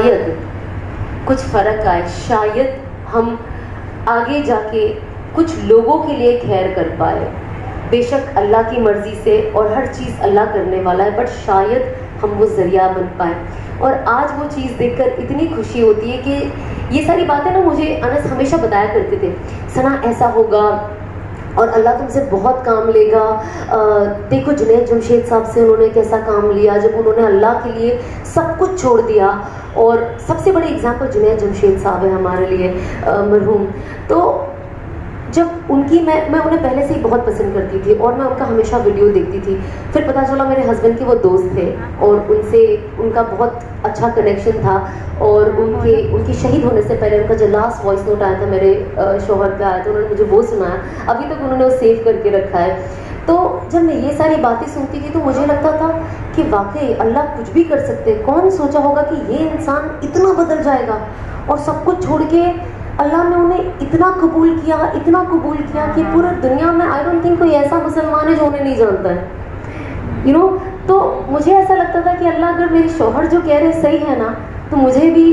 शायद कुछ फ़र्क आए, शायद हम आगे जाके कुछ लोगों के लिए खैर कर पाए। बेशक अल्लाह की मर्ज़ी से और हर चीज़ अल्लाह करने वाला है, बट शायद हम वो ज़रिया बन पाए। और आज वो चीज़ देखकर इतनी खुशी होती है कि ये सारी बातें ना मुझे अनस हमेशा बताया करते थे, सना ऐसा होगा और अल्लाह तुमसे बहुत काम लेगा। देखो जुनैद जमशेद साहब से उन्होंने कैसा काम लिया जब उन्होंने अल्लाह के लिए सब कुछ छोड़ दिया। और सबसे बड़ी एग्जांपल जुनैद जमशेद साहब है हमारे लिए, मरहूम। तो जब उनकी मैं उन्हें पहले से ही बहुत पसंद करती थी और मैं उनका हमेशा वीडियो देखती थी। फिर पता चला मेरे हस्बैंड के वो दोस्त थे और उनसे उनका बहुत अच्छा कनेक्शन था। और उनके शहीद होने से पहले उनका जो लास्ट वॉइस नोट आया था मेरे शौहर का आया था, उन्होंने मुझे वो सुनाया, अभी तक उन्होंने वो सेव करके रखा है। तो जब मैं ये सारी बातें सुनती थी तो मुझे लगता था कि वाकई अल्लाह कुछ भी कर सकते हैं। कौन सोचा होगा कि ये इंसान इतना बदल जाएगा और सब कुछ छोड़ के अल्लाह ने उन्हें इतना कबूल किया कि पूरी दुनिया में आई डोंट थिंक कोई ऐसा मुसलमान है जो उन्हें नहीं जानता है, तो मुझे ऐसा लगता था कि अल्लाह अगर मेरे शौहर जो कह रहे सही है ना, तो मुझे भी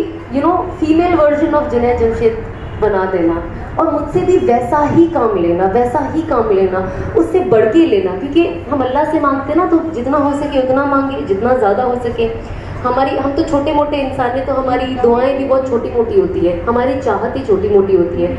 female version of Junaid Jamshed बना देना और मुझसे भी वैसा ही काम लेना, उससे बढ़ के लेना। क्योंकि हम अल्लाह से मांगते ना, तो जितना हो सके उतना मांगे, जितना ज़्यादा हो सके। हम तो छोटे मोटे इंसान हैं, तो हमारी दुआएं भी बहुत छोटी मोटी होती है, हमारी चाहत ही छोटी मोटी होती है।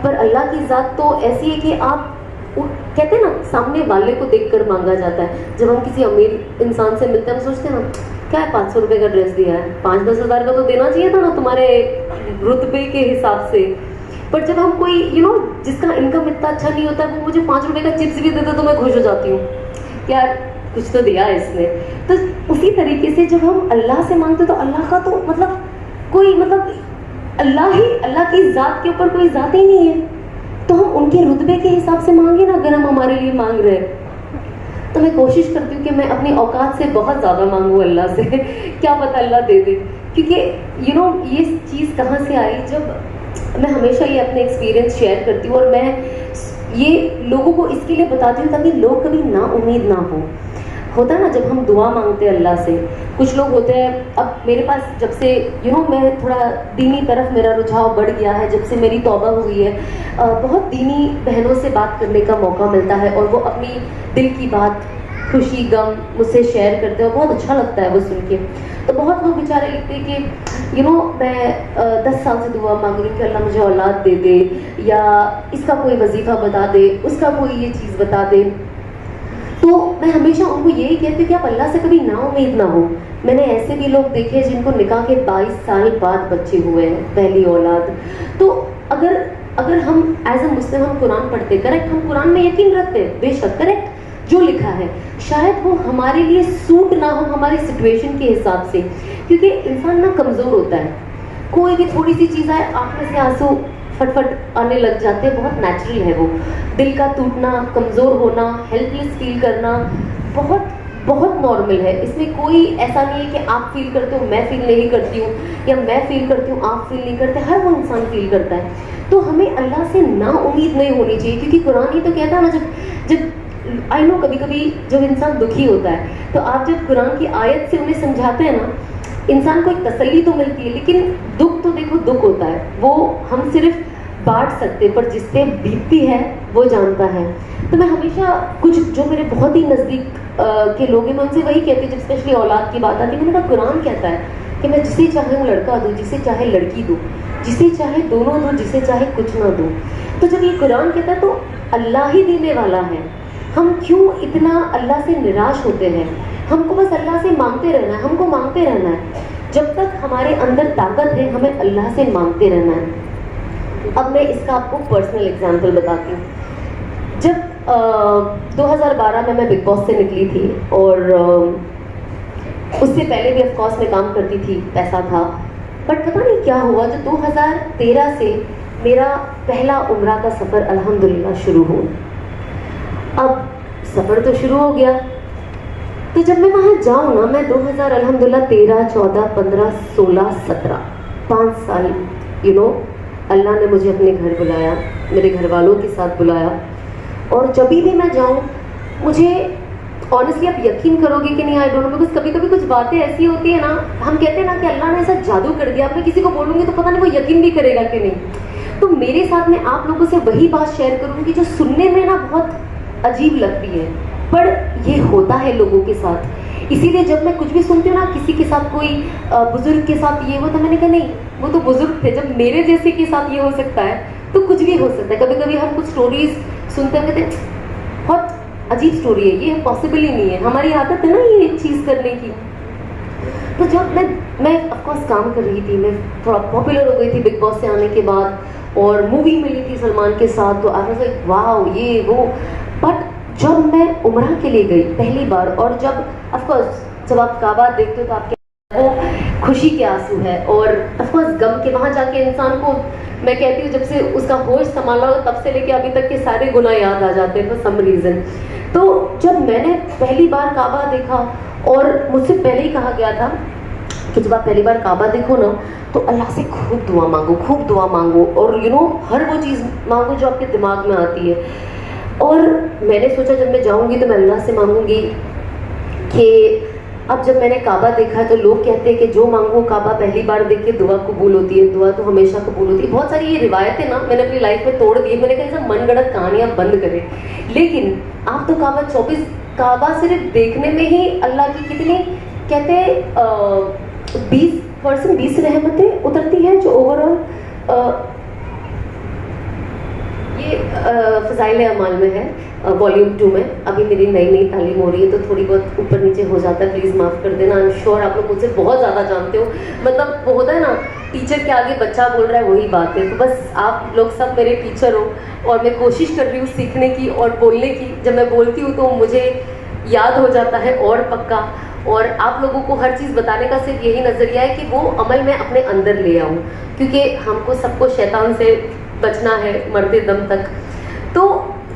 पर अल्लाह की ज़ात तो ऐसी है कि आप कहते हैं ना, सामने वाले को देखकर मांगा जाता है। जब हम किसी अमीर इंसान से मिलते हैं हम सोचते हैं ना, क्या है 500 रुपये का ड्रेस दिया है, 5-10 हज़ार का तो देना चाहिए था ना तुम्हारे रुतबे के हिसाब से। पर जब हम कोई जिसका इनकम इतना अच्छा नहीं होता, वो मुझे 5 रुपये का चिप्स भी देते तो मैं खुश हो जाती हूँ, यार कुछ तो दिया है इसने। तो उसी तरीके से जब हम अल्लाह से मांगते तो अल्लाह का तो अल्लाह की ज़ात के ऊपर कोई ज़ात ही नहीं है, तो हम उनके रुतबे के हिसाब से मांगे ना। अगर हम हमारे लिए मांग रहे हैं तो मैं कोशिश करती हूँ कि मैं अपनी औकात से बहुत ज़्यादा मांगूँ अल्लाह से क्या पता अल्लाह दे दे। क्योंकि ये चीज़ कहाँ से आई, जब मैं हमेशा ये अपने एक्सपीरियंस शेयर करती हूँ और मैं ये लोगों को इसके लिए बताती हूँ ताकि लोग कभी ना उम्मीद ना हो। होता है ना, जब हम दुआ मांगते हैं अल्लाह से, कुछ लोग होते हैं, अब मेरे पास जब से मैं थोड़ा दीनी तरफ मेरा रुझाव बढ़ गया है, जब से मेरी तौबा हुई है, बहुत दीनी बहनों से बात करने का मौका मिलता है और वो अपनी दिल की बात, खुशी गम मुझसे शेयर करते हैं और बहुत अच्छा लगता है वो सुन के। तो बहुत लोग बेचारे लिखते हैं कि मैं 10 साल से दुआ मांग रही हूँ कि अल्लाह मुझे औलाद दे दे, या इसका कोई वजीफ़ा बता दे, उसका कोई ये चीज़ बता दे। तो मैं हमेशा उनको यही कहती हूँ कि आप अल्लाह से कभी ना उम्मीद ना हो। मैंने ऐसे भी लोग देखे जिनको निकाह के 22 साल बाद बच्चे हुए हैं, पहली औलाद। तो अगर हम एज अ मुस्लिम हम कुरान पढ़ते, करेक्ट, हम कुरान में यकीन रखते हैं, बेशक करेक्ट जो लिखा है, शायद वो हमारे लिए सूट ना हो हमारी सिचुएशन के हिसाब से। क्योंकि इंसान ना कमज़ोर होता है, कोई भी थोड़ी सी चीज़ आए आँख में से आंसू फटफट आने लग जाते हैं, बहुत नेचुरल है वो। दिल का टूटना, कमज़ोर होना, हेल्पलेस फील करना बहुत बहुत नॉर्मल है। इसमें कोई ऐसा नहीं है कि आप फील करते हो मैं फील नहीं करती हूँ, या मैं फील करती हूँ आप फील नहीं करते, हर वो इंसान फील करता है। तो हमें अल्लाह से ना उम्मीद नहीं होनी चाहिए, क्योंकि कुरान ही तो कहता है ना, जब आई नो कभी कभी जब इंसान दुखी होता है तो आप जब कुरान की आयत से उन्हें समझाते हैं ना, इंसान को एक तसल्ली तो मिलती है, लेकिन दुख तो देखो दुख होता है, वो हम सिर्फ बांट सकते, पर जिस पे बीतती है वो जानता है। तो मैं हमेशा कुछ जो मेरे बहुत ही नज़दीक के लोग हैं, मैं उनसे वही कहती हूँ, जब स्पेशली औलाद की बात आती है, मैंने कहा कुरान कहता है कि मैं जिसे चाहे लड़का दूँ, जिसे चाहे लड़की दूँ, जिसे चाहे दोनों दूँ, जिसे चाहे कुछ ना दूँ। तो जब ये कुरान कहता है तो अल्लाह ही देने वाला है, हम क्यों इतना अल्लाह से निराश होते हैं। हमको बस अल्लाह से मांगते रहना है, हमको मांगते रहना है, जब तक हमारे अंदर ताकत है हमें अल्लाह से मांगते रहना है। अब मैं इसका आपको पर्सनल एग्जांपल बताती हूँ। जब 2012 में मैं बिग बॉस से निकली थी, और उससे पहले भी ऑफकोर्स मैं काम करती थी, पैसा था, बट पता नहीं क्या हुआ, जो 2013 से मेरा पहला उम्रा का सफ़र अल्हम्दुलिल्लाह शुरू हुआ। अब सफ़र तो शुरू हो गया, तो जब मैं वहाँ जाऊँ ना, मैं 2000 अल्हम्दुलिल्लाह 13, 14, 15, 16, 17 5 साल अल्लाह ने मुझे अपने घर बुलाया, मेरे घर वालों के साथ बुलाया। और जब भी मैं जाऊँ मुझे ऑनेस्टली आप यकीन करोगे कि नहीं, आई डोंट नो, बिकॉज कभी कभी कुछ बातें ऐसी होती है ना, हम कहते हैं ना कि अल्लाह ने ऐसा जादू कर दिया, अब मैं किसी को बोलूंगी तो पता नहीं वो यकीन भी करेगा कि नहीं। तो मेरे साथ में आप लोगों से वही बात शेयर करूंगी जो सुनने में ना बहुत अजीब लगती है, पर ये होता है लोगों के साथ। इसीलिए जब मैं कुछ भी सुनती हूँ ना, किसी के साथ कोई बुजुर्ग के साथ ये हुआ, तो मैंने कहा नहीं वो तो बुजुर्ग थे, जब मेरे जैसे के साथ ये हो सकता है तो कुछ भी हो सकता है। कभी कभी हम कुछ स्टोरीज सुनते हैं, कहते हैं बहुत अजीब स्टोरी है, ये पॉसिबल ही नहीं है, हमारी आदत है ना ये एक चीज करने की। तो जब मैं ऑफ कोर्स काम कर रही थी, मैं थोड़ा पॉपुलर हो गई थी बिग बॉस से आने के बाद, और मूवी मिली थी सलमान के साथ, तो आई वाज लाइक वाओ ये वो। बट जब मैं उम्रा के लिए गई पहली बार, और जब ऑफ कोर्स जब आप काबा देखते हो तो आपके वो खुशी के आंसू है, और ऑफ कोर्स गम के, वहां जाके इंसान को, मैं कहती हूँ जब से उसका होश संभाला हो तब से लेके अभी तक के सारे गुनाह याद आ जाते हैं फॉर सम रीजन। तो जब मैंने पहली बार काबा देखा, और मुझसे पहले ही कहा गया था कि जब आप पहली बार काबा देखो ना तो अल्लाह से खूब दुआ मांगो, खूब दुआ मांगो, और यू नो हर वो चीज़ मांगो जो आपके दिमाग में आती है। और मैंने सोचा जब मैं जाऊंगी तो मैं अल्लाह से मांगूंगी कि अब जब मैंने काबा देखा है तो लोग कहते हैं कि जो मांगो काबा पहली बार देख के दुआ कबूल होती है, दुआ तो हमेशा कबूल होती है। बहुत सारी ये रिवायतें ना मैंने अपनी लाइफ में तोड़ दी, मैंने कहा सब मनगढ़ंत कहानियां बंद करें। लेकिन आप तो काबा 24 काबा सिर्फ देखने में ही अल्लाह की कितनी कहते हैं 20 रहमतें उतरती हैं, जो ओवरऑल ये फ़ज़ाइल अमाल में है, वॉल्यूम 2 में। अभी मेरी नई तालीम हो रही है तो थोड़ी बहुत ऊपर नीचे हो जाता है, प्लीज़ माफ़ कर देना। आई एम श्योर आप लोग मुझसे बहुत ज़्यादा जानते हो, मतलब वो होता है ना टीचर के आगे बच्चा बोल रहा है, वही बात है। तो बस आप लोग सब मेरे टीचर हो, और मैं कोशिश कर रही हूँ सीखने की और बोलने की। जब मैं बोलती हूँ तो मुझे याद हो जाता है और पक्का, और आप लोगों को हर चीज़ बताने का सिर्फ यही नज़रिया है कि वो अमल में अपने अंदर ले आऊँ, क्योंकि हमको सबको शैतान से बचना है मरते दम तक। तो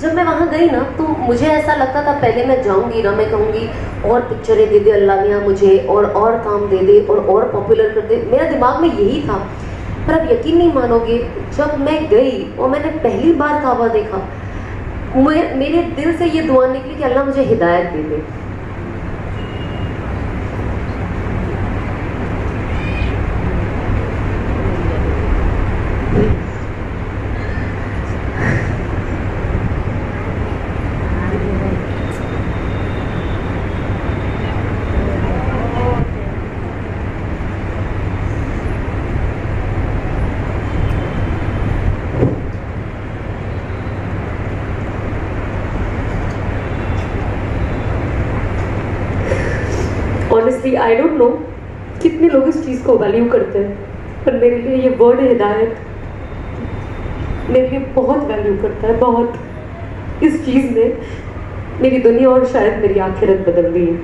जब मैं वहाँ गई ना तो मुझे ऐसा लगता था, पहले मैं जाऊँगी ना मैं कहूँगी और पिक्चरें दे दे अल्लाह मियाँ मुझे, और काम दे दे, और पॉपुलर कर दे, मेरा दिमाग में यही था। पर अब यकीन नहीं मानोगे, जब मैं गई और मैंने पहली बार काबा देखा, मेरे दिल से ये दुआ निकली कि अल्लाह मुझे हिदायत दे दे। ऑनेस्टली आई डोंट नो कितने लोग इस चीज़ को वैल्यू करते हैं, पर मेरे लिए ये वर्ड हिदायत मेरे लिए बहुत वैल्यू करता है, बहुत। इस चीज़ ने मेरी दुनिया और शायद मेरी आखिरत बदल गई है,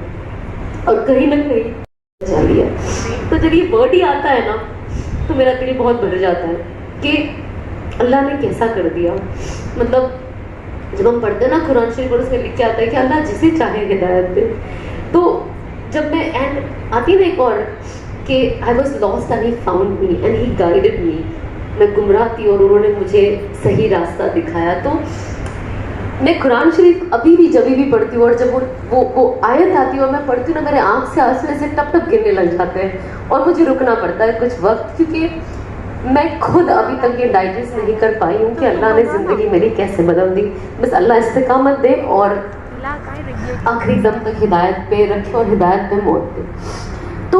और कहीं ना कहीं बचा लिया। तो जब ये वर्ड ही आता है ना तो मेरा दिल बहुत भर जाता है कि अल्लाह ने कैसा कर दिया। मतलब जब हम पढ़ते हैं ना कुरान शरीफ, और उसमें लिख के आता है कि अल्लाह जिसे चाहे हिदायत दे। तो जब मैं एंड आती है ना एक और कि I was lost and he found me and he guided मी, मैं गुमराह थी और उन्होंने मुझे सही रास्ता दिखाया। तो मैं कुरान शरीफ अभी भी जब भी पढ़ती हूँ, और जब वो आयत आती है और मैं पढ़ती हूँ ना, मेरे आँख से आंसू ऐसे टप टप गिरने लग जाते हैं, और मुझे रुकना पड़ता है कुछ वक्त, क्योंकि मैं खुद अभी तक ये डाइजेस्ट नहीं कर पाई हूँ कि अल्लाह ने ज़िंदगी मेरी कैसे बदल दी। बस अल्लाह इस्तिकामत दे और आखिरी दम तक हिदायत पे रखे और हिदायत पे मौत दे। तो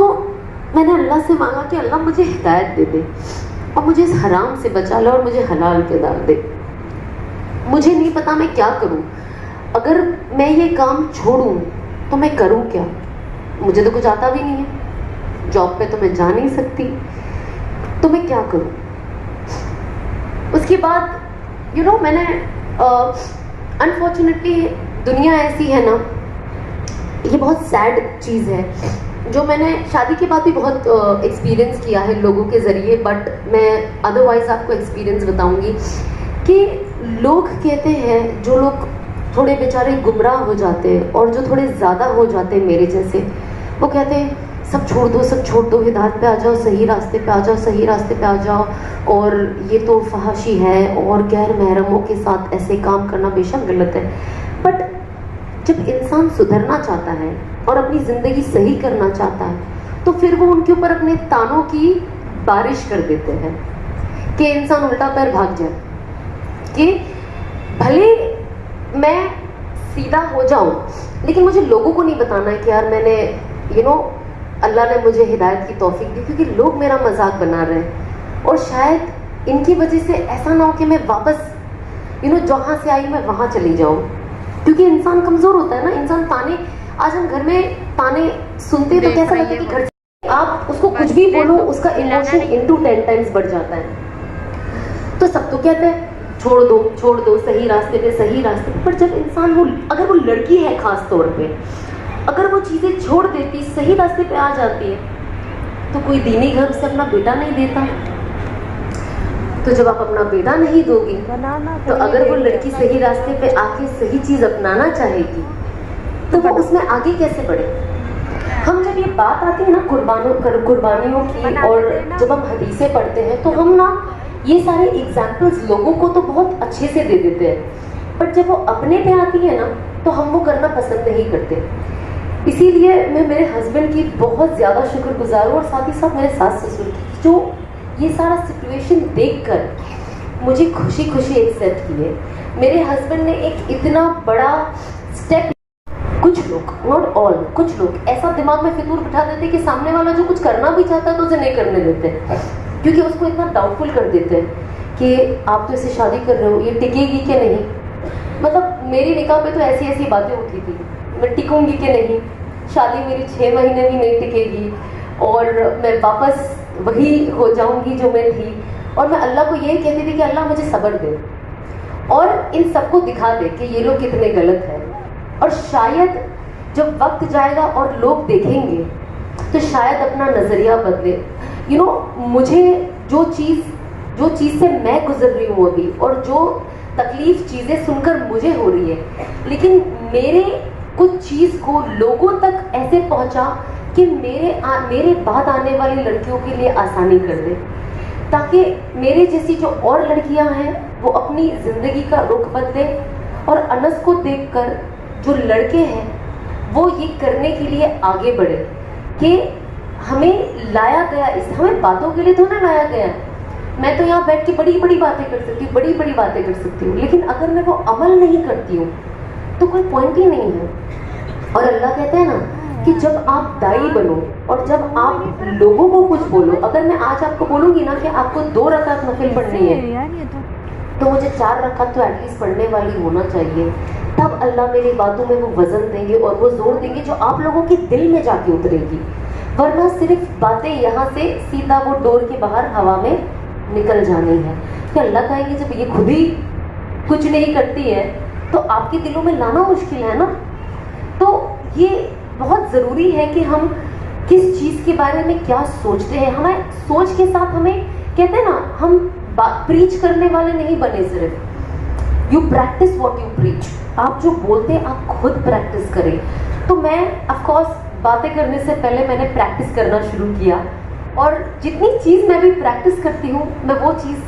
मैंने अल्लाह से मांगा कि अल्लाह मुझे हिदायत दे दे, और मुझे इस हराम से बचा ले, और मुझे हलाल पे डाल दे। मुझे नहीं पता मैं क्या करूं, अगर मैं ये काम छोड़ूं तो मैं करूं क्या? मुझे तो कुछ आता भी नहीं है, जॉब पे तो मैं जा नहीं सकती, तो मैं क्या करूं? उसके बाद यू नो मैंने अनफॉर्चुनेटली दुनिया ऐसी है ना, ये बहुत सैड चीज़ है, जो मैंने शादी के बाद भी बहुत एक्सपीरियंस किया है लोगों के ज़रिए, बट मैं अदरवाइज़ आपको एक्सपीरियंस बताऊंगी कि लोग कहते हैं, जो लोग थोड़े बेचारे गुमराह हो जाते हैं और जो थोड़े ज़्यादा हो जाते हैं मेरे जैसे, वो कहते हैं सब छोड़ दो, सब छोड़ दो, हिदायत पे आ जाओ, सही रास्ते पे आ जाओ, सही रास्ते पे आ जाओ, और ये तो फहाशी है और गैर महरमों के साथ ऐसे काम करना बेशक गलत है। बट जब इंसान सुधरना चाहता है और अपनी जिंदगी सही करना चाहता है तो फिर वो उनके ऊपर अपने तानों की बारिश कर देते हैं कि इंसान उल्टा पैर भाग जाए, कि भले मैं सीधा हो जाऊं लेकिन मुझे लोगों को नहीं बताना है कि यार मैंने अल्लाह ने मुझे हिदायत की तौफीक दी, क्योंकि लोग मेरा मजाक बना रहे हैं और शायद इनकी वजह से ऐसा ना हो कि मैं वापस जहाँ से आई मैं वहाँ चली जाऊँ, क्योंकि इंसान कमज़ोर होता है ना। इंसान ताने, आज हम घर में ताने सुनते तो कैसा लगता है कि घर से आप उसको कुछ भी बोलो उसका इमोशन इनटू 10 टाइम्स बढ़ जाता है। तो सब तो कहते हैं छोड़ दो सही रास्ते पे, सही रास्ते पे। पर जब इंसान अगर वो लड़की है खास तौर पे, अगर वो चीज़ें छोड़ देती, सही रास्ते पे आ जाती है, तो कोई दीनी घर से अपना बेटा नहीं देता। तो जब आप अपना बेटा नहीं दोगी तो अगर वो लड़की सही रास्ते पे आके सही चीज़ अपनाना चाहेगी तो वो उसमें आगे कैसे बढ़े। हम जब ये बात आती है ना कुर्बानियों की, और जब हम हदीसें पढ़ते हैं तो हम ना ये सारे एग्जाम्पल्स लोगों को तो बहुत अच्छे से दे देते हैं, पर जब वो अपने पे आती है ना तो हम वो करना पसंद नहीं करते। इसीलिए मैं मेरे हस्बैंड की बहुत ज़्यादा शुक्रगुजार हूँ और साथ ही साथ मेरे सास ससुर की, जो ये सारा सिचुएशन देखकर मुझे खुशी खुशी एक्सेप्ट किए। मेरे हस्बैंड ने एक इतना बड़ा स्टेप, कुछ लोग, नॉट ऑल, कुछ लोग ऐसा दिमाग में फितूर बिठा देते कि सामने वाला जो कुछ करना भी चाहता है तो उसे नहीं करने देते, क्योंकि उसको इतना डाउटफुल कर देते हैं कि आप तो इसे शादी कर रहे हो, ये टिकेगी कि नहीं। मतलब मेरी निकाह पे तो ऐसी ऐसी बातें उठी थी, मैं टिकूंगी कि नहीं, शादी मेरी 6 महीने भी नहीं टिकेगी और मैं वापस वही हो जाऊंगी जो मैं थी। और मैं अल्लाह को यही कहती थी कि अल्लाह मुझे सब्र दे और इन सबको दिखा दे कि ये लोग कितने गलत हैं। और शायद जब वक्त जाएगा और लोग देखेंगे तो शायद अपना नज़रिया बदले। मुझे जो चीज़ से मैं गुजर रही हूँ अभी, और जो तकलीफ चीज़ें सुनकर मुझे हो रही है, लेकिन मेरे कुछ चीज़ को लोगों तक ऐसे पहुँचा कि मेरे बाद आने वाली लड़कियों के लिए आसानी कर दे, ताकि मेरे जैसी जो और लड़कियां हैं वो अपनी ज़िंदगी का रुख बदले। और अनस को देखकर जो लड़के हैं वो ये करने के लिए आगे बढ़े कि हमें लाया गया, हमें बातों के लिए तो ना लाया गया। मैं तो यहाँ बैठ के बड़ी बड़ी बातें कर सकती हूँ, बड़ी बड़ी बातें कर सकती हूँ, लेकिन अगर मैं वो अमल नहीं करती हूँ तो कोई पॉइंट ही नहीं है। और अल्लाह कहते हैं ना कि जब आप दाई बनो और जब आप लोगों को कुछ बोलो, अगर मैं आज आपको बोलूंगी ना कि आपको 2 रकात नफिल पढ़नी है तो मुझे 4 रकात तो एटलीस्ट पढ़ने वाली होना चाहिए, तब अल्लाह मेरी बातों में वो वजन देंगे और वो जोर देंगे जो आप लोगों के दिल में जाके उतरेगी। वरना सिर्फ बातें यहाँ से सीधा वो डोर के बाहर हवा में निकल जानी है। तो अल्लाह कहेंगे जब ये खुद ही कुछ नहीं करती है तो आपके दिलों में लाना मुश्किल है ना। तो ये बहुत ज़रूरी है कि हम किस चीज़ के बारे में क्या सोचते हैं। हमें सोच के साथ, हमें कहते हैं ना, हम प्रीच करने वाले नहीं बने, सिर्फ you practice what you preach. आप जो बोलते हैं आप खुद प्रैक्टिस करें। तो मैं ऑफ कोर्स बातें करने से पहले मैंने प्रैक्टिस करना शुरू किया, और जितनी चीज़ मैं भी प्रैक्टिस करती हूँ मैं वो चीज़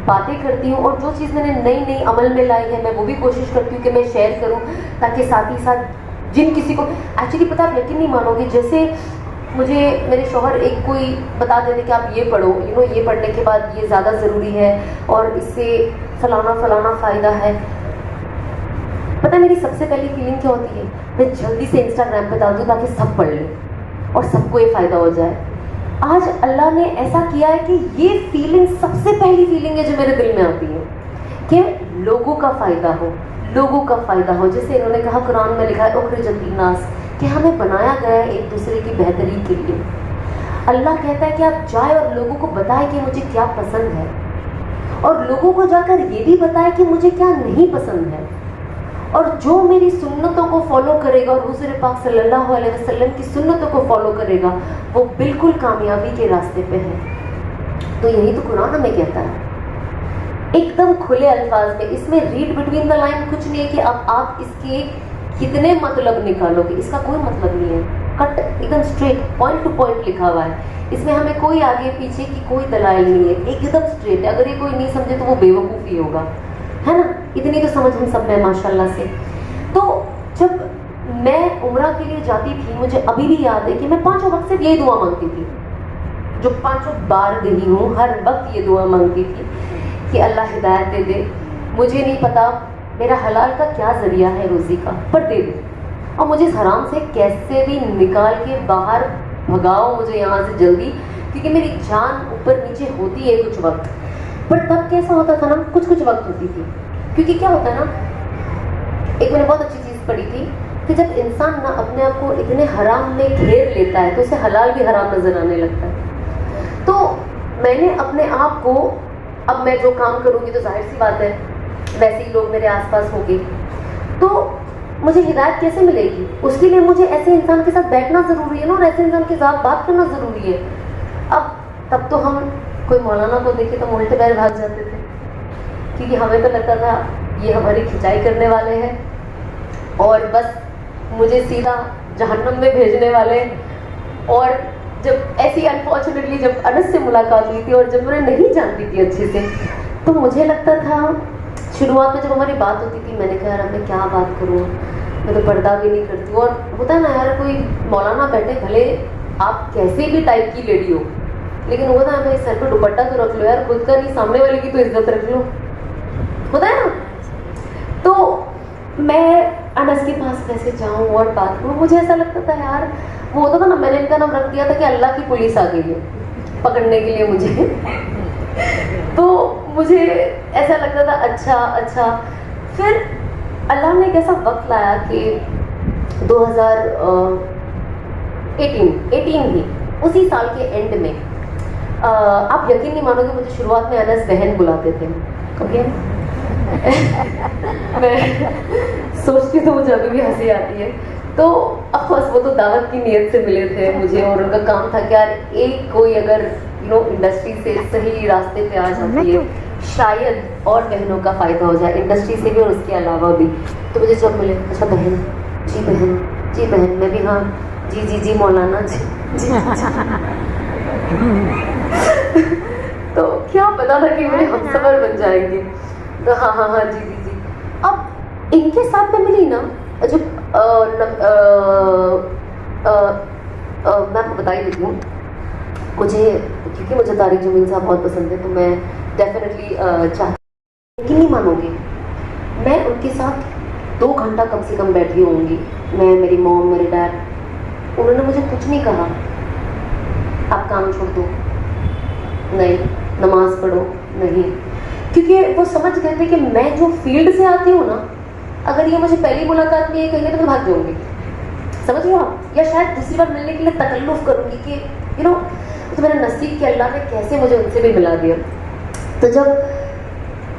बातें करती हूँ, और जो चीज़ मैंने नई नई अमल में लाई है मैं वो भी कोशिश करती हूँ कि मैं शेयर करूँ, ताकि साथ ही साथ जिन किसी को एक्चुअली पता, आप यकीन नहीं मानोगे, जैसे मुझे मेरे शौहर एक कोई बता देते कि आप ये पढ़ो, ये पढ़ने के बाद ये ज़्यादा ज़रूरी है और इससे फलाना फलाना फ़ायदा है। पता है मेरी सबसे पहली फीलिंग क्या होती है? मैं जल्दी से इंस्टाग्राम पे डाल दूँ ताकि सब पढ़ लें और सबको ये फ़ायदा हो जाए। आज अल्लाह ने ऐसा किया है कि ये फीलिंग सबसे पहली फीलिंग है जो मेरे दिल में आती है कि लोगों का फ़ायदा हो, लोगों का फ़ायदा हो। जैसे इन्होंने कहा, कुरान में लिखा है उखरिजत लिन्नास, कि हमें बनाया गया है एक दूसरे की बेहतरी के लिए। अल्लाह कहता है कि आप जाए और लोगों को बताएं कि मुझे क्या पसंद है, और लोगों को जाकर ये भी बताएं कि मुझे क्या नहीं पसंद है। और जो मेरी सुन्नतों को फॉलो करेगा और हुज़ूर पाक सल्लल्लाहु अलैहि वसल्लम की सुन्नतों को फॉलो करेगा वो बिल्कुल कामयाबी के रास्ते पे है। तो यही तो कुरान हमें कहता है एकदम खुले अल्फाज में। इसमें रीड बिटवीन द लाइन कुछ नहीं है कि अब आप इसके कितने मतलब निकालोगे, इसका कोई मतलब नहीं है। कट एकदम स्ट्रेट पॉइंट टू पॉइंट लिखा हुआ है। इसमें हमें कोई आगे पीछे की कोई दलाइल नहीं है, एकदम स्ट्रेट है। अगर ये कोई नहीं समझे तो वो बेवकूफ़ी होगा, है ना। इतनी तो समझ हम सब में माशाल्लाह से। तो जब उम्रा के लिए जाती थी, मुझे अभी भी याद है कि मैं 5 वक्त सिर्फ ये दुआ मांगती थी, जो 5 बार गई हूँ, हर वक्त ये दुआ मांगती थी कि अल्लाह हिदायत दे दे, मुझे नहीं पता मेरा हलाल का क्या जरिया है रोज़ी का, पर दे दे, और मुझे इस हराम से कैसे भी निकाल के बाहर भगाओ मुझे यहाँ से जल्दी, क्योंकि मेरी जान ऊपर नीचे होती है कुछ वक्त। पर तब कैसा होता था ना, कुछ कुछ वक्त होती थी, क्योंकि क्या होता है ना, एक मैंने बहुत अच्छी चीज़ पढ़ी थी कि जब इंसान ना अपने आप को इतने हराम में घेर लेता है तो उसे हलाल भी हराम नजर आने लगता है। तो मैंने अपने आप को, अब मैं जो काम करूँगी तो जाहिर सी बात है वैसे ही लोग मेरे आसपास होंगे, तो मुझे हिदायत कैसे मिलेगी? उसके लिए मुझे ऐसे इंसान के साथ बैठना ज़रूरी है ना, और ऐसे इंसान के साथ बात करना ज़रूरी है। अब तब तो हम कोई मौलाना को देखे तो उल्टे पैर भाग जाते थे, क्योंकि हमें तो लगता था ये हमारी खिंचाई करने वाले हैं और बस मुझे सीधा जहन्नम में भेजने वाले। और जब ऐसी अनफॉर्चुनेटली जब अनस से मुलाकात हुई थी और जब मैं नहीं जानती थी अच्छे से, तो मुझे लगता था, शुरुआत में जब हमारी बात होती थी, मैंने कहा यार मैं क्या बात करूँ, मैं तो पर्दा भी नहीं करती। और होता है ना यार, कोई मौलाना बैठे, भले आप कैसे भी टाइप की लेडी हो, लेकिन होता है भाई सर पर दुपट्टा तो रख लो यार, खुद का नहीं सामने वाले की तो इज्जत रख लो, होता है ना। तो मैं अनस के पास कैसे जाऊँ और बात करूँ, मुझे ऐसा लगता था यार, वो होता था ना, मैंने इनका नाम रख दिया था कि अल्लाह की पुलिस आ गई है पकड़ने के लिए मुझे। तो मुझे ऐसा लगता था अच्छा। फिर अल्लाह ने एक ऐसा वक्त लाया कि 2018 ही, उसी साल के एंड में, आप यकीन नहीं मानोगे, मुझे शुरुआत में अनस बहन बुलाते थे, ओके। मैं सोचती तो मुझे अभी भी हंसी आती है। तो ऑफकोर्स वो तो दावत की नीयत से मिले थे मुझे, और उनका काम था कि यार एक कोई अगर इंडस्ट्री से सही रास्ते पे आ जाती है, शायद और बहनों का फायदा हो जाए, इंडस्ट्री से भी और उसके अलावा भी। तो मुझे जब मिले, अच्छा बहन, जी बहन, मैं भी हाँ, जी मौलाना जी। तो क्या पता था कि मेरे हमसफर बन जाएंगे। तो हाँ जी। अब इनके साथ में मिली ना, जो मैं आपको बता ही देती हूँ, मुझे क्योंकि मुझे तारिक जमील साहब बहुत पसंद है, तो मैं डेफिनेटली चाहती, यकीन नहीं मानोगे, मैं उनके साथ 2 घंटा कम से कम बैठी होंगी, मैं, मेरी मॉम, मेरे डैड। उन्होंने मुझे कुछ नहीं कहा, आप काम छोड़ दो, नहीं, नमाज पढ़ो, नहीं, क्योंकि वो समझ गए थे कि मैं जो फील्ड से आती हूँ ना, अगर ये मुझे पहली मुलाकात में ये कहेंगे तो मैं भाग जाऊंगी, समझ रहे हो आप, या शायद दूसरी बार मिलने के लिए तकल्लुफ करूंगी कि तो मेरा नसीब कि अल्लाह ने कैसे मुझे उनसे भी मिला दिया। तो जब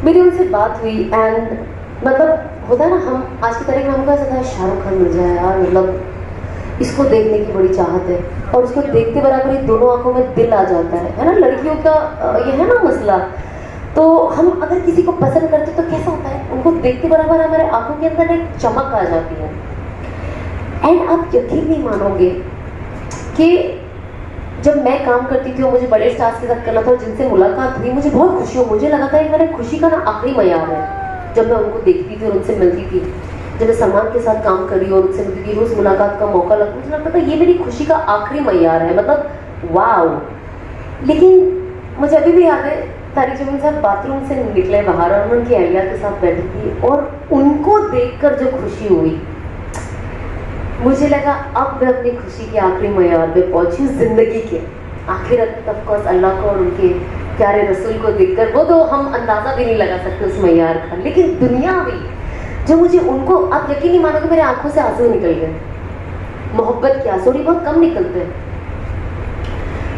मेरी उनसे बात हुई, एंड मतलब होता है ना, हम आज की तारीख में हमको ऐसा था शाहरुख खान मिल जाए यार, मतलब इसको देखने की बड़ी चाहत है, और उसको देखते बराबर ही दोनों आंखों में दिल आ जाता है ना, लड़कियों का ये है ना मसला। तो हम अगर किसी को पसंद करते तो कैसा होता है, उनको देखते बराबर हमारे आंखों के अंदर एक चमक आ जाती है। एंड आप यकीन नहीं मानोगे कि जब मैं काम करती थी और मुझे बड़े स्टार्स के साथ करना था, और जिनसे मुलाकात हुई, मुझे बहुत खुशी हुई, मुझे लगा था ये मेरे खुशी का ना आखिरी मयार है। जब मैं उनको देखती थी और उनसे मिलती थी, जब मैं सलमान के साथ काम करी और उनसे मिलती थी, रोज मुलाकात का मौका लगा, मुझे लगता था ये मेरी खुशी का आखिरी मयार है, मतलब वाओ। लेकिन मुझे अभी भी याद है, तारिक जमील साहब बाथरूम से निकले बाहर और मैं उनकी अहलिया के साथ बैठी थी, और उनको देखकर जो खुशी हुई, मुझे लगा अब मैं अपनी खुशी के आखिरी मयार पे पहुंची, जिंदगी के आखिरत ऑफ कोर्स अल्लाह को और उनके प्यारे रसूल को देखकर, वो तो हम अंदाजा भी नहीं लगा सकते उस मयार का। लेकिन दुनिया भी जो मुझे उनको, आप यकीन नहीं मानोगे, मेरे आंखों से आंसू निकल गए, मोहब्बत के आंसू, बहुत कम निकलते हैं।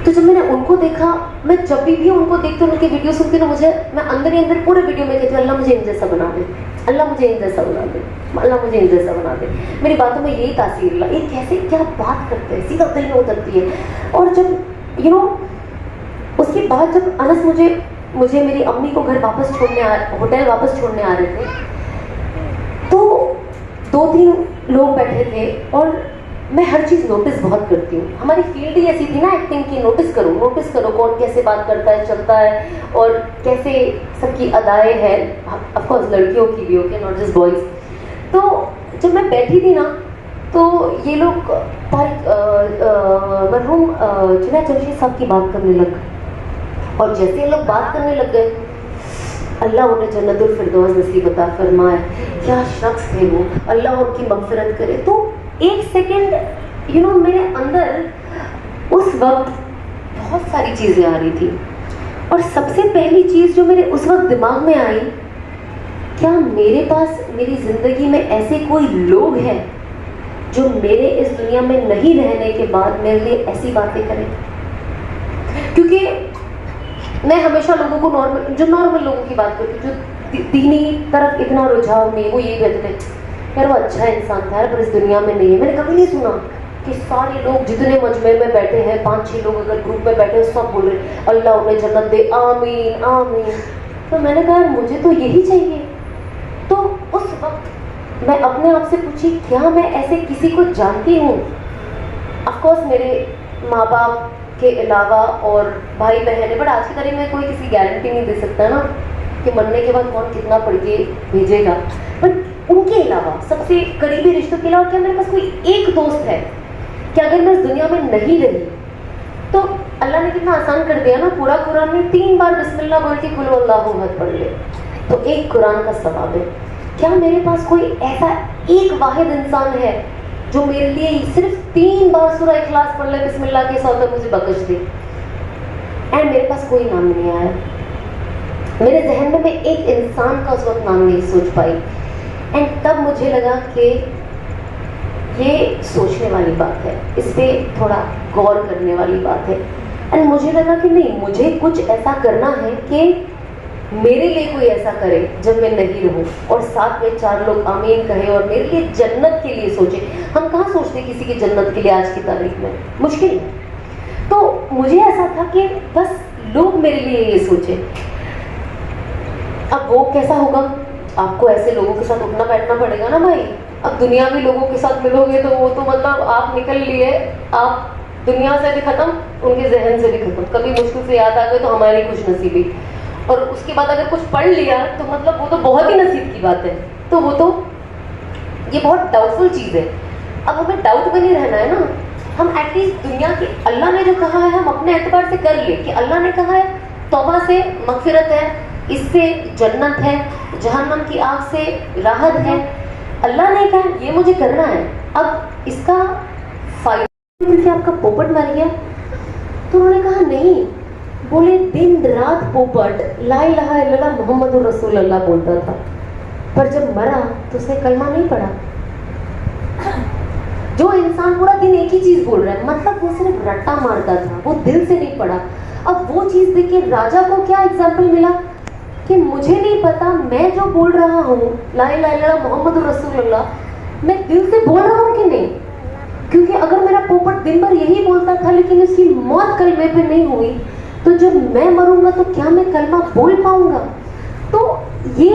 तो जब मैंने उनको देखा, मैं जब भी उनको देखती हूँ, उनके वीडियो सुनती हूँ, मुझे, मैं अंदर ही अंदर पूरे वीडियो में कहती हूँ अल्लाह मुझे इन जैसा बना दे, अल्लाह मुझे इन जैसा बना दे, अल्लाह मुझे इन जैसा बना दे। मेरी बातों में यही तासीर ला, ये कैसे क्या बात करते हैं, सीधा दिल में उतरती है। और जब उसके बाद जब अनस मुझे मेरी अम्मी को घर वापस होटल वापस छोड़ने आ रहे थे, तो 2-3 लोग बैठे थे, और मैं हर चीज़ नोटिस बहुत करती हूँ, हमारी फील्ड ही ऐसी थी ना एक्टिंग की, नोटिस करो कौन कैसे बात करता है, चलता है, और कैसे सबकी अदाएँ हैं, ऑफ कोर्स लड़कियों की भी, ओके, नॉट जस्ट बॉयज़। तो जब मैं बैठी थी ना, तो ये लोग मरहूम जुनैद जमशेद साहब की बात करने लग गए, और जैसे ये लोग बात करने लग गए, अल्लाह उन्हें जन्नतुल फिरदौस नसीब अता फरमाए। क्या शख्स थे वो, अल्लाह उनकी मग़फ़िरत करे। तो एक सेकंड मेरे अंदर उस वक्त बहुत सारी चीज़ें आ रही थी, और सबसे पहली चीज़ जो मेरे उस वक्त दिमाग में आई, क्या मेरे पास मेरी ज़िंदगी में ऐसे कोई लोग हैं जो मेरे इस दुनिया में नहीं रहने के बाद मेरे लिए ऐसी बातें करें? क्योंकि मैं हमेशा लोगों को नॉर्मल लोगों की बात करती, जो दीनी तरफ इतना रुझाव नहीं, वो यही कहते थे यार वो अच्छा इंसान था यार, पर इस दुनिया में नहीं है। मैंने कभी नहीं सुना कि सारे लोग जितने मजमे में बैठे हैं, 5-6 लोग अगर ग्रुप में बैठे हैं, सब बोल रहे अल्लाह उन्हें जन्नत दे, आमीन आमीन। तो मैंने कहा मुझे तो यही चाहिए। तो उस वक्त मैं अपने आप से पूछी, क्या मैं ऐसे किसी को जानती हूँ? ऑफकोर्स मेरे माँ बाप के अलावा और भाई बहन है, बट आज की तारीख में कोई किसी गारंटी नहीं दे सकता ना कि मरने के बाद कौन कितना पढ़ के भेजेगा। बट उनके अलावा, सबसे करीबी रिश्तों के अलावा, क्या मेरे पास कोई एक दोस्त है कि अगर मैं इस दुनिया में नहीं रही तो अल्लाह ने कितना आसान कर दिया ना, पूरा कुरान में 3 बार बिस्मिल्लाह बोल के कुल अल्लाहु अहद पढ़ ले तो एक कुरान का सवाब है। क्या मेरे पास कोई ऐसा एक वाहिद इंसान है जो मेरे लिए सिर्फ 3 बार सूरह इखलास पढ़ ले बिस्मिल्लाह के साथ मुझे बख्श दे? एंड मेरे पास कोई नाम नहीं आया। मेरे जहन में मैं एक इंसान का उस वक्त नाम नहीं सोच पाई। एंड तब मुझे लगा कि ये सोचने वाली बात है, इस पर थोड़ा गौर करने वाली बात है। एंड मुझे लगा कि नहीं, मुझे कुछ ऐसा करना है कि मेरे लिए कोई ऐसा करे जब मैं नहीं रहूं, और साथ में 4 लोग आमीन कहे और मेरे लिए जन्नत के लिए सोचे। हम कहाँ सोचते किसी की जन्नत के लिए आज की तारीख में? मुश्किल है। तो मुझे ऐसा था कि बस लोग मेरे लिए ये सोचे। अब वो कैसा होगा? आपको ऐसे लोगों के साथ उठना बैठना पड़ेगा ना भाई। अब दुनियावी लोगों के साथ मिलोगे तो वो तो मतलब आप निकल लिए, आप दुनिया से भी खत्म, उनके जहन से भी खत्म। कभी मुश्किल से याद आ गए तो हमारी खुशनसीबी, और उसके बाद अगर कुछ पढ़ लिया तो मतलब वो तो बहुत ही नसीब की बात है। तो वो तो ये बहुत डाउटफुल चीज़ है। अब हमें डाउट में नहीं रहना है ना, हम एटलीस्ट दुनिया की, अल्लाह ने जो कहा है हम अपने एतबार से कर ले कि अल्लाह ने कहा है तौबा से मगफिरत है, इससे जन्नत है, जहन्नम की आग से राहत है। अल्लाह ने कहा ये मुझे करना है। अब इसका फायदा कि आपका पोपट मर गया, तो उन्होंने कहा नहीं, बोले दिन रात पोपट ला इलाहा इल्लल्लाह मुहम्मदुर रसूलुल्लाह बोलता था, पर जब मरा तो उसने कलमा नहीं पढ़ा। जो इंसान पूरा दिन एक ही चीज बोल रहा है, मतलब वो सिर्फ रट्टा मारता था, वो दिल से नहीं पढ़ा। अब वो चीज देख के राजा को क्या एग्जाम्पल मिला कि मुझे नहीं पता मैं जो बोल रहा हूँ ला इलाहा इल्लल्लाह मुहम्मदुर रसूलुल्लाह मैं दिल से बोल रहा हूँ कि नहीं। क्योंकि अगर मेरा पोपट दिन भर यही बोलता था लेकिन उसकी मौत कलमे पे नहीं हुई, तो जब मैं मरूंगा तो क्या मैं कलमा बोल पाऊंगा? तो ये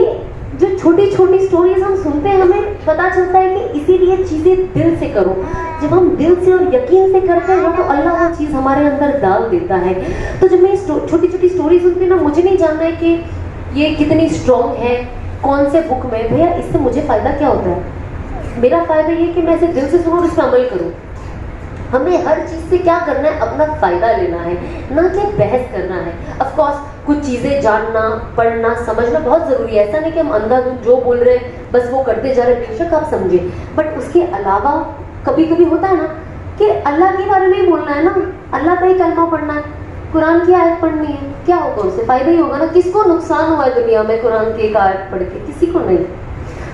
जो छोटी छोटी स्टोरीज हम सुनते हैं, हमें पता चलता है कि इसीलिए चीज़ें दिल से करो। जब हम दिल से और यकीन से करते हैं तो अल्लाह वो चीज़ हमारे अंदर डाल देता है। तो जब मैं छोटी छोटी स्टोरी सुनती हूँ ना, मुझे नहीं जानना है कि ये कितनी स्ट्रॉन्ग है, कौन से बुक में, भैया इससे मुझे फ़ायदा क्या होता है? मेरा फ़ायदा ये कि मैं इसे दिल से सुनूँ और इस पर अमल करूँ। हमें हर चीज़ से क्या करना है, अपना फ़ायदा लेना है, ना कि बहस करना है। ऑफ कोर्स कुछ चीज़ें जानना, पढ़ना, समझना बहुत ज़रूरी है। ऐसा नहीं कि हम अंधाधुंध जो बोल रहे हैं बस वो करते जा रहे हैं, बेशक आप समझें, बट उसके अलावा कभी कभी होता है ना कि अल्लाह के बारे में ही बोलना है ना, अल्लाह का ही कलमा पढ़ना है, कुरान की आयत पढ़नी है, क्या होगा उससे? फ़ायदा ही होगा ना। किसको नुकसान हुआ है दुनिया में कुरान की एक आयत पढ़ के? किसी को नहीं।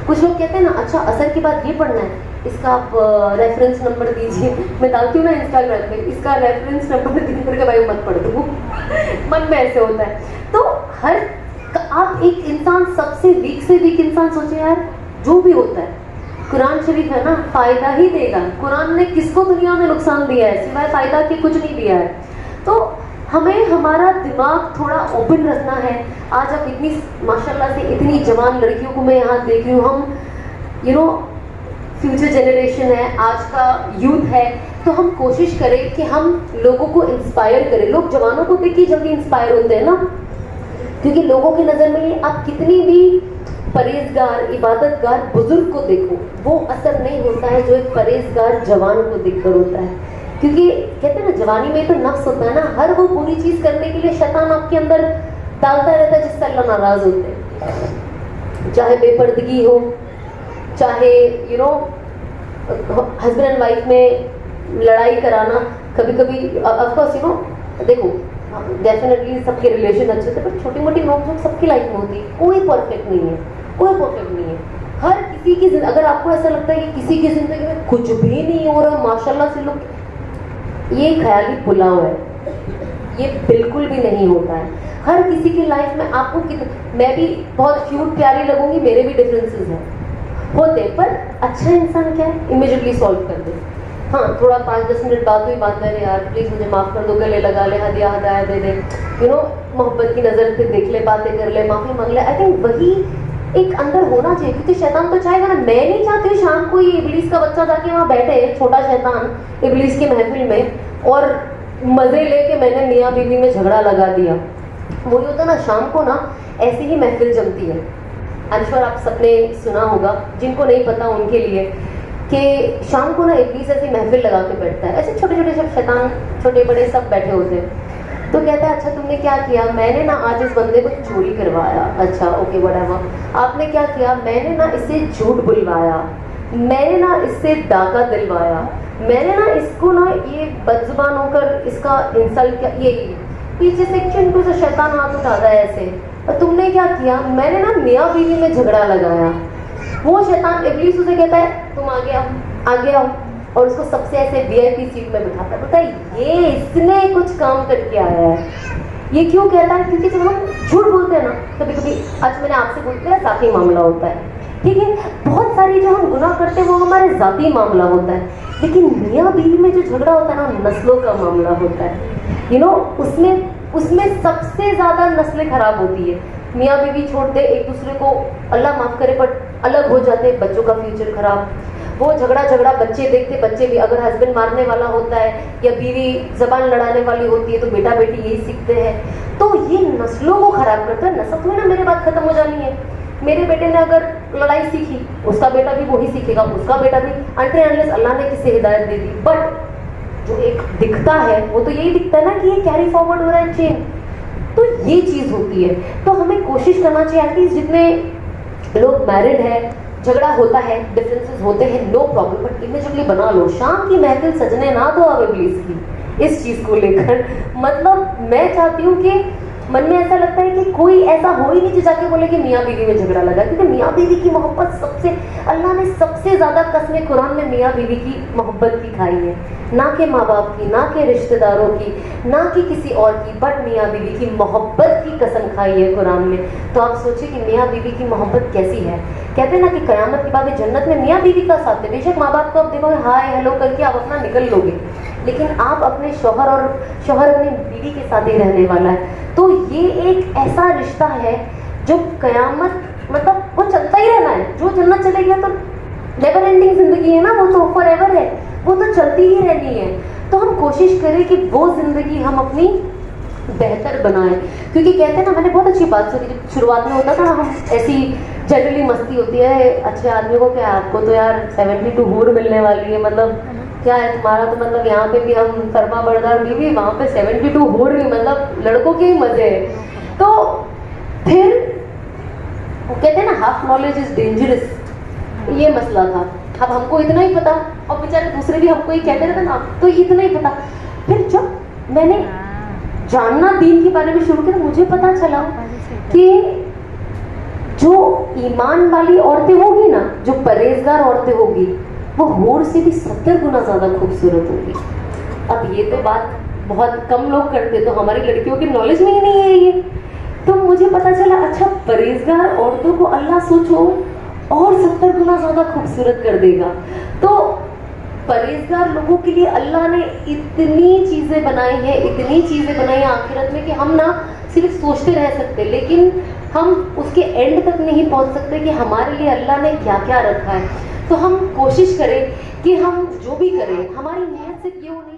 कुछ लोग कहते हैं ना, अच्छा असर के बाद ये पढ़ना है, इसका आप रेफरेंस नंबर दीजिए। मैं डालती हूँ ना इंस्टाग्राम पे, इसका रेफरेंस नंबर दिन भर का भाई मत पढ़ दो। मन में ऐसे होता है। तो हर आप एक इंसान, सबसे वीक से वीक इंसान सोचे यार, जो भी होता है कुरान शरीफ है ना, फायदा ही देगा। कुरान ने किसको दुनिया में नुकसान दिया है? सिवाय फायदा के कुछ नहीं दिया है। तो हमें हमारा दिमाग थोड़ा ओपन रखना है। आज आप इतनी माशाल्लाह से इतनी जवान लड़कियों को मैं यहाँ देख रही हूँ, हम फ्यूचर जनरेशन है, आज का यूथ है, तो हम कोशिश करें कि हम लोगों को इंस्पायर करें। लोग जवानों को देख के जल्दी इंस्पायर होते हैं ना, क्योंकि लोगों की नज़र में आप कितनी भी परहेजगार इबादतगार बुजुर्ग को देखो, वो असर नहीं होता है जो एक परहेजगार जवान को देखकर होता है। क्योंकि कहते हैं ना, जवानी में तो नफ्स होता है ना, हर वो बुरी चीज करने के लिए शैतान आपके अंदर डालता रहता है जिससे अल्लाह नाराज होते हैं। चाहे बेपर्दगी हो, चाहे हस्बैंड एंड वाइफ में लड़ाई कराना, कभी कभी ऑफकोर्स देखो डेफिनेटली सबके रिलेशन अच्छे थे, पर छोटी मोटी नोकझोंक सबकी लाइफ में होती है। कोई परफेक्ट नहीं है, कोई परफेक्ट नहीं है। हर किसी की अगर आपको ऐसा लगता है कि किसी की जिंदगी में कुछ भी नहीं हो रहा माशाल्लाह से लोग, ये ख्याली भुला हुआ है, ये बिल्कुल भी नहीं होता है। हर किसी की लाइफ में आपको मैं भी बहुत क्यूट प्यारी लगूंगी, मेरे भी डिफरेंसेस हैं होते, पर अच्छा इंसान क्या है, इमीडिएटली सॉल्व कर दे। हाँ, थोड़ा 5-10 मिनट बात हुई, बात करे यार प्लीज मुझे माफ कर दो, गले लगा ले, हदिया हदाया दे दे, मोहब्बत की नजर से देख ले, बातें कर ले, माफी मांग ले। आई थिंक वही एक अंदर होना चाहिए, क्योंकि शैतान तो चाहेगा ना। मैं नहीं चाहती हूँ शाम को ये इबलीस का बच्चा जाके वहाँ बैठे, छोटा शैतान इबलीस की महफिल में, और मजे लेके मैंने मियाँ बीवी में झगड़ा लगा दिया। वही होता ना, शाम को ना ऐसी ही महफिल जमती है। अनश्वर आप सबने सुना होगा, जिनको नहीं पता उनके लिए, कि शाम को ना इबलीस ऐसी महफिल लगा के बैठता है। ऐसे छोटे छोटे सब शैतान, छोटे बड़े सब बैठे होते हैं। तो कहता है अच्छा तुमने क्या किया? मैंने ना आज इस बंदे को चोरी करवाया। अच्छा ओके व्हाटएवर। आपने क्या किया? मैंने ना इससे झूठ बुलवाया, मैंने ना इससे डाका दिलवाया, मैंने ना इसको ना ये बदजुबान होकर इसका इंसल्ट किया। ये पीछे से चिंटू से शैतान हाथ उठाता है ऐसे। और तुमने क्या किया? मैंने ना मियाँ बीवी में झगड़ा लगाया। वो शैतान इब्लीस उसे कहता है तुम आगे आओ, आगे आओ, और उसको सबसे ऐसे वीआईपी सीट में बिठाता है। पता है ये इसने कुछ काम करके आया है। ये क्यों कहता है? क्योंकि जब हम झूठ बोलते हैं ना, कभी कभी आज मैंने आपसे बोलते हैं जाती मामला होता है, ठीक है, बहुत सारी जो हम गुनाह करते हैं वो हमारे जाती मामला होता है। लेकिन मियाँ बीवी में जो झगड़ा होता है ना, नस्लों का मामला होता है। उसमें सबसे ज्यादा नस्लें खराब होती है। मियाँ बीवी छोड़ दे एक दूसरे को, अल्लाह माफ करे, बट अलग हो जाते, बच्चों का फ्यूचर खराब। वो झगड़ा बच्चे देखते, बच्चे भी अगर हस्बैंड मारने वाला होता है या बीवी जबान लड़ाने वाली होती है तो बेटा बेटी यही सीखते हैं। तो ये नस्लों को खराब करता है। नस्ल में ना मेरे बात खत्म हो जानी है। मेरे बेटे ने अगर लड़ाई सीखी, उसका बेटा भी वही सीखेगा, उसका बेटा भी, अनलेस अल्लाह ने किसे हिदायत दे दी। बट जो एक दिखता है वो तो यही दिखता है ना कि ये कैरी फॉरवर्ड हो रहा है चेन। तो ये चीज होती है। तो हमें कोशिश करना चाहिए, एटलीस्ट जितने लोग मैरिड है, झगड़ा होता है, डिफरेंसेस होते हैं, नो प्रॉब्लम, बट इमीडिएटली बना लो। शाम की महफिल सजने ना दो अब इब्लीस की इस चीज को लेकर। मतलब मैं चाहती हूँ कि मन में ऐसा लगता है कि कोई ऐसा हो ही नहीं जो जाके बोले कि मियाँ बीवी में झगड़ा लगा, क्योंकि मियाँ बीवी की मोहब्बत सबसे, अल्लाह ने सबसे ज्यादा कसमें कुरान में मियाँ बीवी की मोहब्बत की खाई है, ना कि माँ बाप की, ना कि रिश्तेदारों की, ना कि किसी और की, बट मियाँ बीवी की मोहब्बत की कसम खाई है कुरान में। तो आप सोचिए कि मियाँ बीवी की मोहब्बत कैसी है। कहते हैं ना कि कयामत के बाद जन्नत में मियाँ बीवी का साथ है। बेशक माँ बाप को आप देखोगे हाय हेलो करके आप अपना निकल लोगे, लेकिन आप अपने शौहर अपनी बीवी के साथ ही रहने वाला है। तो ये एक ऐसा रिश्ता है जो कयामत, मतलब वो चलता ही रहना है। जो जन्नत चले गया तो नेवर एंडिंग जिंदगी है ना, वो तो फॉर एवर है, वो तो चलती ही रहनी है। तो हम कोशिश करें कि वो जिंदगी हम अपनी बेहतर बनाएं। क्योंकि कहते हैं ना, मैंने बहुत अच्छी बात सुनी, जब शुरुआत में होता था ना, हम ऐसी जनरली मस्ती होती है, अच्छे आदमी को क्या, आपको तो यार 72 हूर मिलने वाली है, मतलब क्या है तुम्हारा, तो मतलब यहाँ पे भी हम फरमा बरदार बीवी, वहाँ पे 72 हूर भी, मतलब लड़कों के ही मजे है। तो फिर कहते हैं ना हाफ नॉलेज इज डेंजरस, ये मसला था। अब हमको इतना ही पता, और बेचारे दूसरे भी हमको ही कहते रहते ना, तो इतना ही पता। फिर जब मैंने जानना दीन के बारे में शुरू किया, मुझे पता चला कि जो ईमान वाली औरतें होगी ना, जो परहेजगार औरतें होगी, वो हूर से भी 70 गुना ज्यादा खूबसूरत होगी। अब ये तो बात बहुत कम लोग करते, तो हमारी लड़कियों की नॉलेज में ही नहीं है ये। तो मुझे पता चला अच्छा परहेजगार औरतों को अल्लाह सोचो और 70 गुना ज्यादा खूबसूरत कर देगा। तो परहेजगार लोगों के लिए अल्लाह ने इतनी चीजें बनाई हैं, इतनी चीजें बनाई हैं आखिरत में, कि हम ना सिर्फ सोचते रह सकते, लेकिन हम उसके एंड तक नहीं पहुंच सकते कि हमारे लिए अल्लाह ने क्या क्या रखा है। तो हम कोशिश करें कि हम जो भी करें, हमारी नीयत सिर्फ ये होनी